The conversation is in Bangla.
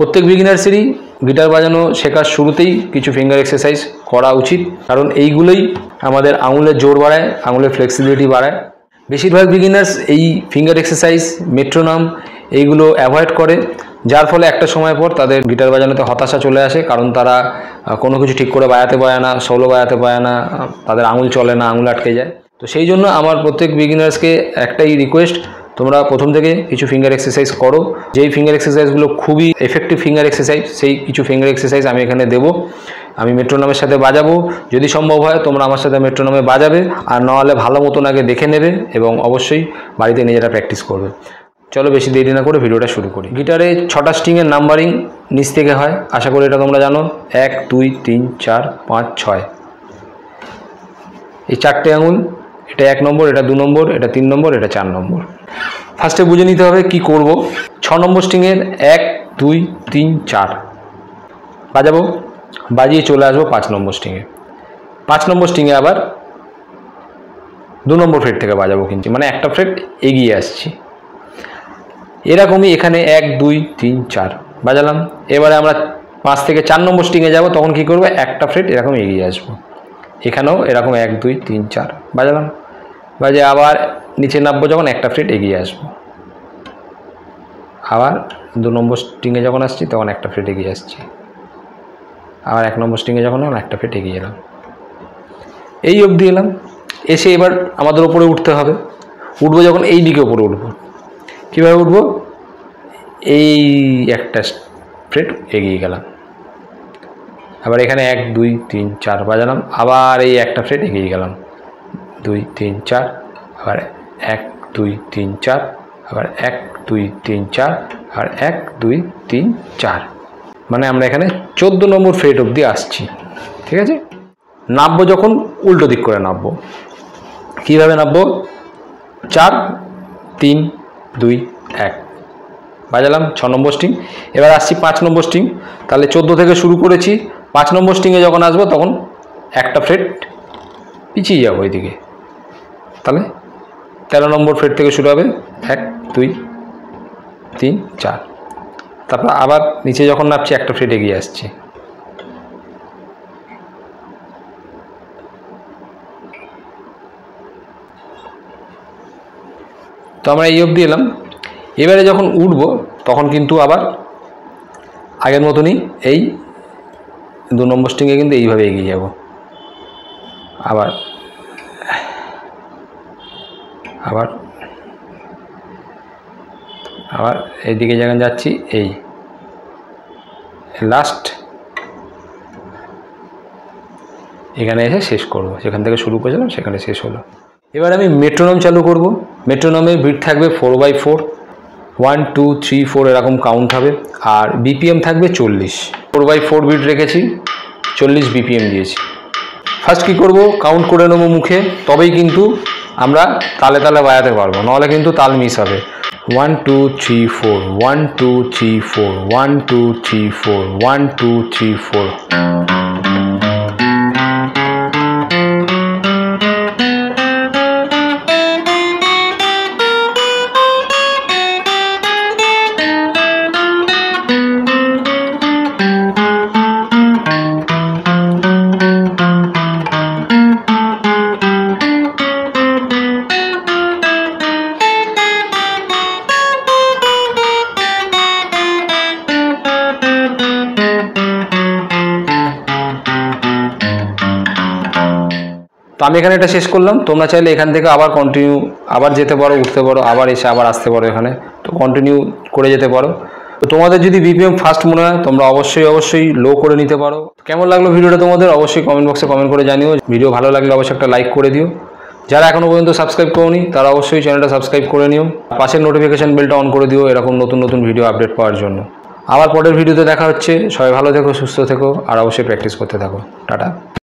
প্রত্যেক বিগিনার্সেরই গিটার বাজানো শেখার শুরুতেই কিছু ফিঙ্গার এক্সারসাইজ করা উচিত, কারণ এইগুলোই আমাদের আঙুলের জোর বাড়ায়, আঙুলের ফ্লেক্সিবিলিটি বাড়ায়। বেশিরভাগ বিগিনার্স এই ফিঙ্গার এক্সারসাইজ, মেট্রোনম এইগুলো অ্যাভয়েড করে, যার ফলে একটা সময় পর তাদের গিটার বাজানোতে হতাশা চলে আসে, কারণ তারা কোনো কিছু ঠিক করে বাজাতে পারে না, সোলো বাজাতে পারে না, তাদের আঙুল চলে না, আঙুল আটকে যায়। তো সেই জন্য আমার প্রত্যেক বিগিনার্সকে একটাই রিকোয়েস্ট, তোমরা প্রথম থেকে কিছু ফিঙ্গার এক্সারসাইজ করো। যেই ফিঙ্গার এক্সারসাইজগুলো খুবই এফেক্টিভ ফিঙ্গার এক্সারসাইজ, সেই কিছু ফিঙ্গার এক্সারসাইজ আমি এখানে দেবো। আমি মেট্রোনমের সাথে বাজাবো, যদি সম্ভব হয় তোমরা আমার সাথে মেট্রোনমে বাজাবে, আর নাহলে ভালো মতন আগে দেখে নেবে এবং অবশ্যই বাড়িতে নিজেরা প্র্যাকটিস করবে। চলো বেশি দেরি না করে ভিডিওটা শুরু করি। গিটারে 6টা স্ট্রিংয়ের নাম্বারিং নিচ থেকে হয়, আশা করি এটা তোমরা জানো। 1 2 3 4 5 6, এই 4টে আঙুল, এটা 1 নম্বর, এটা 2 নম্বর, এটা 3 নম্বর, এটা 4 নম্বর। ফার্স্টে বুঝে নিতে হবে কি করব। 6 নম্বর স্ট্রিংয়ের 1 2 3 4 বাজাবো, বাজিয়ে চলে আসবো 5 নম্বর স্ট্রিংয়ে। 5 নম্বর স্ট্রিংয়ে আবার 2 নম্বর ফ্রেট থেকে বাজাবো, কিন্তু মানে একটা ফ্রেট এগিয়ে আসছি। এরকমই এখানে 1 2 3 4 বাজালাম। এবারে আমরা 5 থেকে 4 নম্বর স্ট্রিংয়ে যাব, তখন কি করবো, একটা ফ্রেট এরকম এগিয়ে আসবো। এখানেও এরকম 1 2 3 4 বাজালাম, বাজে আবার নিচে নামবো, যখন একটা ফ্রেট এগিয়ে আসবো। আবার 2 নম্বর স্ট্রিংয়ে যখন আসছি তখন একটা ফ্রেট এগিয়ে আসছি। আবার 1 নম্বর স্ট্রিংয়ে যখন একটা ফ্রেট এগিয়ে এলাম, এই অবধি এলাম। এসে এবার আমাদের ওপরে উঠতে হবে। উঠবো যখন এই দিকে ওপরে উঠবো। কীভাবে উঠবো, এই একটা ফ্রেট এগিয়ে গেলাম। আবার এখানে 1 2 3 4 বাজালাম, আবার এই একটা ফ্রেট এগিয়ে গেলাম। 2 3 4, আবার 1 2 3 4, আবার 1 2 3 4, আর 1 2 3 4, মানে আমরা এখানে 14 নম্বর ফ্রেট অবধি আসছি। ঠিক আছে, নামবো যখন উল্টো দিক করে নামবো। কীভাবে নামবো, 4 3 2 1 বাজালাম 6 নম্বর স্ট্রিং। এবার আসছি 5 নম্বর স্ট্রিং, তাহলে 14 থেকে শুরু করেছি। 5 নম্বর স্ট্রিংয়ে যখন আসবো তখন একটা ফ্রেট পিছিয়ে যাবো ওইদিকে, তাহলে 13 নম্বর ফ্রেট থেকে শুরু হবে। 1 2 3 4, তারপর আবার নিচে যখন নামছি একটা ফ্রেট এগিয়ে আসছি। তো আমরা এই অবধি এলাম। এবারে যখন উঠবো তখন কিন্তু আবার আগের মতনই এই 2 নম্বর স্ট্রিংয়ে কিন্তু এইভাবে এগিয়ে যাব। আবার আবার আবার এইদিকে যখন যাচ্ছি, এই লাস্ট এখানে এসে শেষ করব। যেখান থেকে শুরু করেছিলাম সেখানে শেষ হলো। এবার আমি মেট্রোনম চালু করব। মেট্রোনমের বিট থাকবে 4/4, 1 2 3 4 এরকম কাউন্ট হবে, আর বিপিএম থাকবে 40। 4/4 বিট রেখেছি, 40 বিপিএম দিয়েছি। ফার্স্ট কী করব, কাউন্ট করে নেবো মুখে, তবেই কিন্তু আমরা তালে তালে বাজাতে পারবো, নাহলে কিন্তু তাল মিস হবে। 1 2 3 4, 1 2 3 4, 1 2 3 4, 1 2 3 4। তো আমি এখানে এটা শেষ করলাম। তোমরা চাইলে এখান থেকে আবার কন্টিনিউ, আবার যেতে পারো, উঠতে পারো, আবার এসে আবার আসতে পারো এখানে, তো কন্টিনিউ করে যেতে পারো। তো তোমাদের যদি বিপিএম ফাস্ট মনে হয় তোমরা অবশ্যই লো করে নিতে পারো। কেমন লাগলো ভিডিওটা তোমাদের অবশ্যই কমেন্ট বক্সে কমেন্ট করে জানিও। ভিডিও ভালো লাগলে অবশ্যই একটা লাইক করে দিও। যারা এখনও পর্যন্ত সাবস্ক্রাইব করোনি তারা অবশ্যই চ্যানেলটা সাবস্ক্রাইব করে নিও। পাশের নোটিফিকেশন বেলটা অন করে দিও এরকম নতুন নতুন ভিডিও আপডেট পাওয়ার জন্য। আবার পরের ভিডিওতে দেখা হচ্ছে। সবাই ভালো থেকো, সুস্থ থেকো, আর অবশ্যই প্র্যাকটিস করতে থাকো। টাটা।